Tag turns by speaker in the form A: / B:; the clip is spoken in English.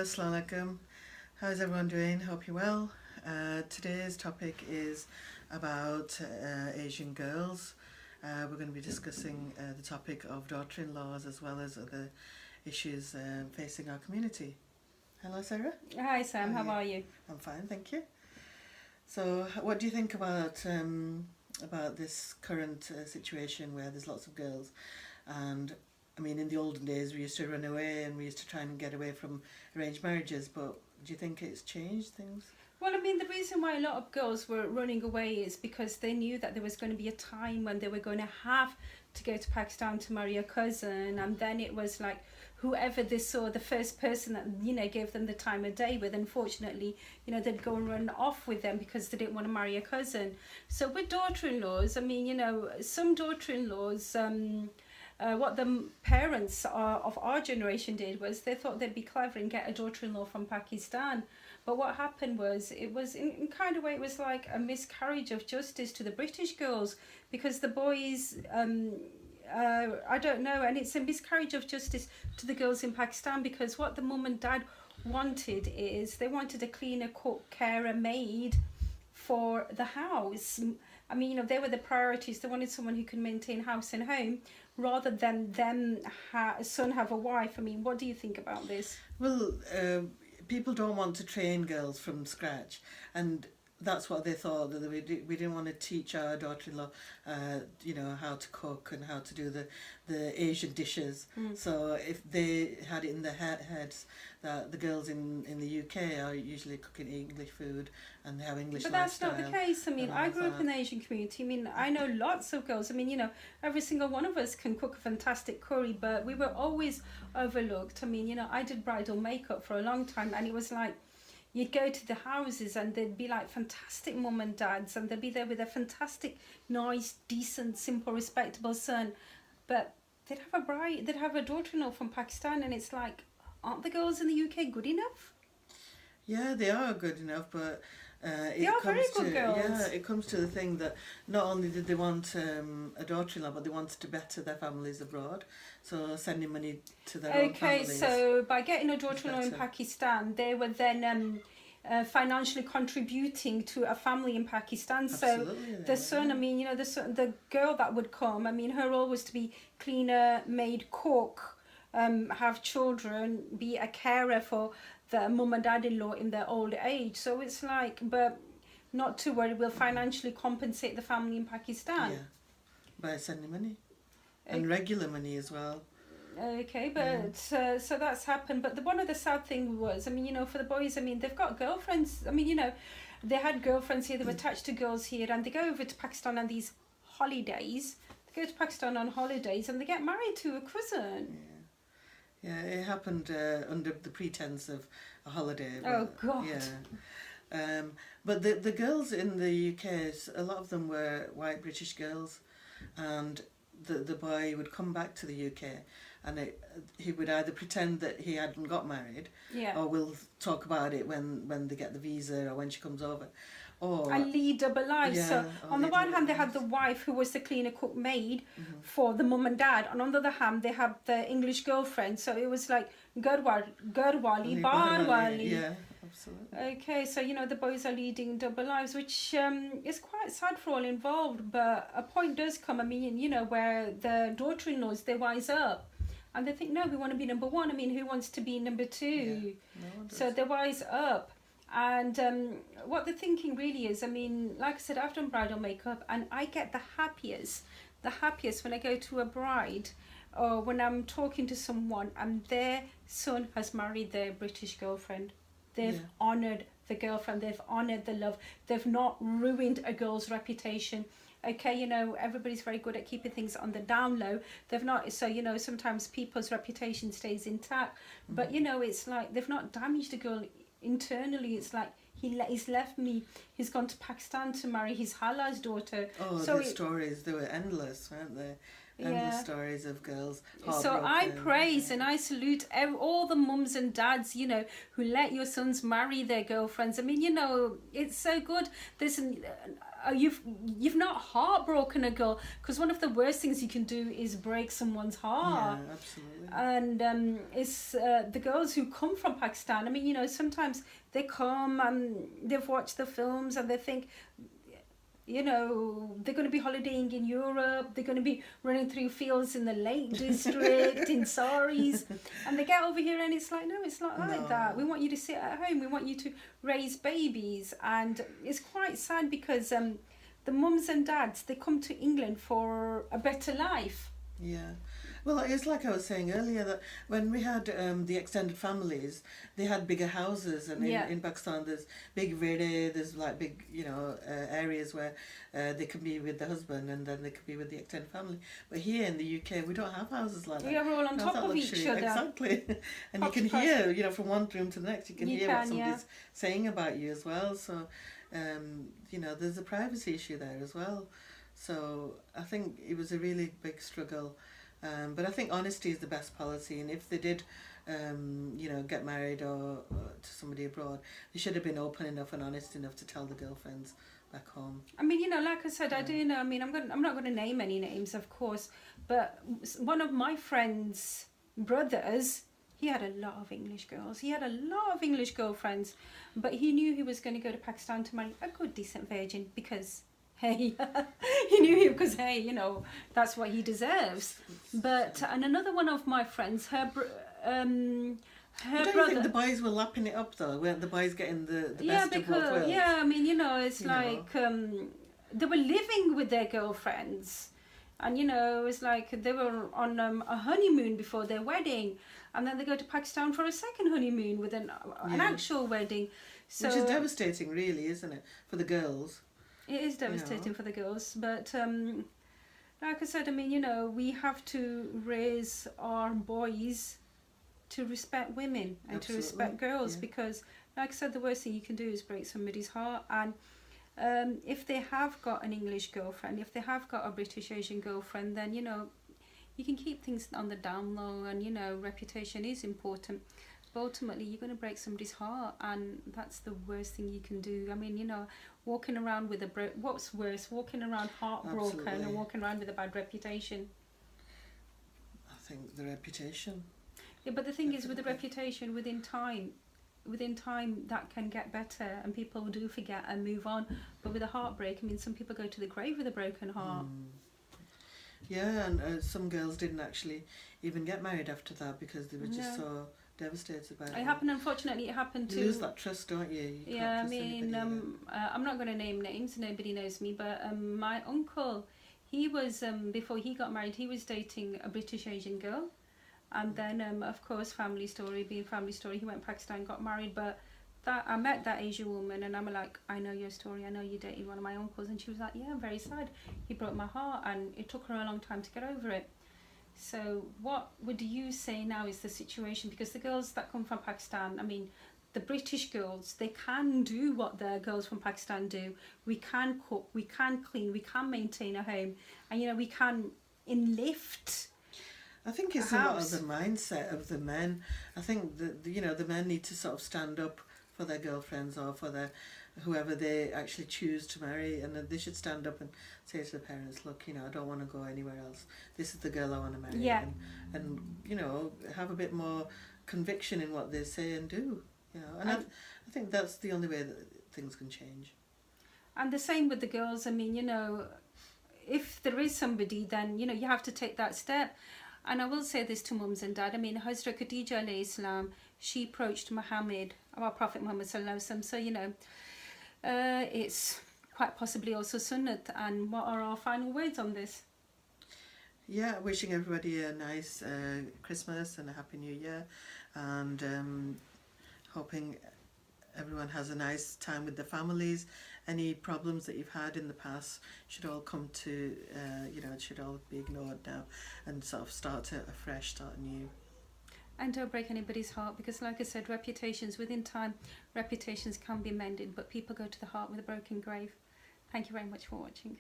A: Assalamu alaikum. How's everyone doing? Hope you're well. Today's topic is about Asian girls. We're going to be discussing the topic of daughter-in-laws as well as other issues facing our community. Hello, Sarah.
B: Hi Sam, how are you?
A: I'm fine, thank you. So, what do you think about this current situation where there's lots of girls? And I mean, in the olden days, we used to run away and we used to try and get away from arranged marriages. But do you think it's changed things?
B: Well, I mean, the reason why a lot of girls were running away is because they knew that there was going to be a time when they were going to have to go to Pakistan to marry a cousin, and then it was like whoever they saw, the first person that gave them the time of day with, unfortunately, they'd go and run off with them because they didn't want to marry a cousin. So with daughter-in-laws, I mean, some daughter-in-laws, what the parents of our generation did was they thought they'd be clever and get a daughter-in-law from Pakistan. But what happened was, it was in kind of way, it was like a miscarriage of justice to the British girls, because the boys, I don't know, and it's a miscarriage of justice to the girls in Pakistan, because what the mum and dad wanted is they wanted a cleaner, cook, carer, maid for the house. I mean, they were the priorities. They wanted someone who could maintain house and home rather than them son have a wife. I mean, what do you think about this?
A: Well, people don't want to train girls from scratch, and that's what they thought, that we didn't want to teach our daughter-in-law how to cook and how to do the Asian dishes. So if they had it in their heads that the girls in the UK are usually cooking English food and they have English lifestyle.
B: But that's not the case. I mean, I grew up in the Asian community. I mean, I know lots of girls. I mean, every single one of us can cook a fantastic curry, but we were always overlooked. I mean, I did bridal makeup for a long time, and it was like, you'd go to the houses and they'd be like fantastic mum and dads, and they'd be there with a fantastic, nice, decent, simple, respectable son. But they'd have a daughter-in-law from Pakistan, and it's like, aren't the girls in the UK good enough?
A: Yeah, they are good enough, but
B: they are very good girls.
A: Yeah, it comes to the thing that not only did they want a daughter-in-law, but they wanted to better their families abroad. So sending money to their own families.
B: Okay, so by getting a daughter-in-law in Pakistan, they were then financially contributing to a family in Pakistan.
A: Absolutely,
B: so the son, I mean, the girl that would come, I mean, her role was to be cleaner, maid, cook, have children, be a carer for the mum and dad-in-law in their old age. So it's like, but not to worry, we'll financially compensate the family in Pakistan.
A: Yeah, by sending money. And regular money as well.
B: Okay, but so that's happened. But one of the sad thing was, I mean, for the boys, I mean, they've got girlfriends. I mean, they had girlfriends here, they were attached to girls here, and they go over to Pakistan on these holidays. They go to Pakistan on holidays and they get married to a cousin.
A: Yeah, it happened under the pretense of a holiday.
B: Oh, God.
A: Yeah. But the girls in the UK, a lot of them were white British girls, and the boy would come back to the UK and he would either pretend that he hadn't got married, or we'll talk about it when they get the visa or when she comes over.
B: And lead double lives.
A: Yeah,
B: so on the one hand, they had the wife who was the cleaner, cook, maid for the mum and dad, and on the other hand, they had the English girlfriend. So it was like garwali, barwali.
A: Yeah, absolutely.
B: Okay, so the boys are leading double lives, which is quite sad for all involved. But a point does come, I mean, where the daughter-in-laws, they wise up. And they think, no, we want to be number one. I mean, who wants to be number two?
A: Yeah, no one does.
B: So they wise up. And what they're thinking really is, I mean, like I said, I've done bridal makeup, and I get the happiest when I go to a bride or when I'm talking to someone and their son has married their British girlfriend. They've honoured the girlfriend, they've honoured the love, they've not ruined a girl's reputation. Okay, everybody's very good at keeping things on the down low. They've not, so, sometimes people's reputation stays intact. But, it's like they've not damaged a girl internally. It's like he's left me, he's gone to Pakistan to marry his Hala's daughter.
A: Oh, so the stories, they were endless, weren't they? endless stories of girls
B: So I
A: heartbroken.
B: praise and I salute all the mums and dads, who let your sons marry their girlfriends. I mean, it's so good. You've not heartbroken a girl, because one of the worst things you can do is break someone's heart.
A: Yeah, absolutely.
B: And it's the girls who come from Pakistan. I mean, sometimes they come and they've watched the films and they think, they're going to be holidaying in Europe, they're going to be running through fields in the Lake District in saris, and they get over here and it's like, no, it's not like that. We want you to sit at home, we want you to raise babies. And it's quite sad because the mums and dads, they come to England for a better life.
A: Yeah. Well, it's like I was saying earlier, that when we had the extended families, they had bigger houses, and in Pakistan there's big verde, there's like big, areas where they can be with the husband and then they can be with the extended family. But here in the UK, we don't have houses like that.
B: Yeah, we're all on top of each other.
A: Exactly. And you can hear, from one room to the next, you can hear what somebody's saying about you as well. So, there's a privacy issue there as well. So I think it was a really big struggle. But I think honesty is the best policy, and if they did, get married or to somebody abroad, they should have been open enough and honest enough to tell the girlfriends back home.
B: I mean, like I said, I do know. I mean, I'm not going to name any names, of course, but one of my friends' brothers, he had a lot of English girls. He had a lot of English girlfriends, but he knew he was going to go to Pakistan to marry a good, decent virgin because. Hey, he knew him because, that's what he deserves. But, and another one of my friends, her brother...
A: Don't you think the boys were lapping it up, though? Weren't the boys getting the best of both worlds?
B: Yeah, I mean, it's they were living with their girlfriends. And, it's like they were on a honeymoon before their wedding. And then they go to Pakistan for a second honeymoon with an actual wedding. So,
A: which is devastating, really, isn't it, for the girls?
B: It is devastating for the girls, but like I said, I mean, we have to raise our boys to respect women and to respect girls, because, like I said, the worst thing you can do is break somebody's heart. And if they have got an English girlfriend, if they have got a British Asian girlfriend, then, you can keep things on the down low, and, reputation is important. But ultimately, you're going to break somebody's heart, and that's the worst thing you can do. I mean, walking around with what's worse, walking around heartbroken or walking around with a bad reputation?
A: I think the reputation.
B: Yeah, but the thing is, with the reputation, within time that can get better, and people do forget and move on. But with a heartbreak, I mean, some people go to the grave with a broken heart.
A: Yeah, and some girls didn't actually even get married after that because they were just so devastated by it.
B: Unfortunately, it happened to...
A: You lose that trust, don't you?
B: Yeah, I mean, I'm not going to name names, nobody knows me, but my uncle, he was, before he got married, he was dating a British Asian girl, and then, of course, family story, he went to Pakistan, got married, but I met that Asian woman, and I'm like, I know your story, I know you dated one of my uncles, and she was like, yeah, I'm very sad, he broke my heart, and it took her a long time to get over it. So what would you say now is the situation? Because the girls that come from Pakistan, I mean, the British girls, they can do what the girls from Pakistan do. We can cook, we can clean, we can maintain a home, and we can enlift.
A: I think it's a lot of the mindset of the men. I think that the men need to sort of stand up for their girlfriends or for their whoever they actually choose to marry, and they should stand up and say to the parents, look, I don't want to go anywhere else. This is the girl I want to marry.
B: Yeah.
A: And have a bit more conviction in what they say and do. And I think that's the only way that things can change. And
B: the same with the girls. I mean, if there is somebody, then you have to take that step. And I will say this to mums and dad. I mean, Hazrat Khadija alayhi salam, she approached Muhammad, our Prophet Muhammad sallallahu alaihi wasallam. So it's quite possibly also sunnat. And what are our final words on this?
A: Yeah, wishing everybody a nice Christmas and a Happy New Year, and hoping everyone has a nice time with their families. Any problems that you've had in the past should all come to, it should all be ignored now and sort of start afresh, start anew. And don't break anybody's heart, because like I said, reputations, within time, reputations can be mended, but people go to the heart with a broken grave. Thank you very much for watching.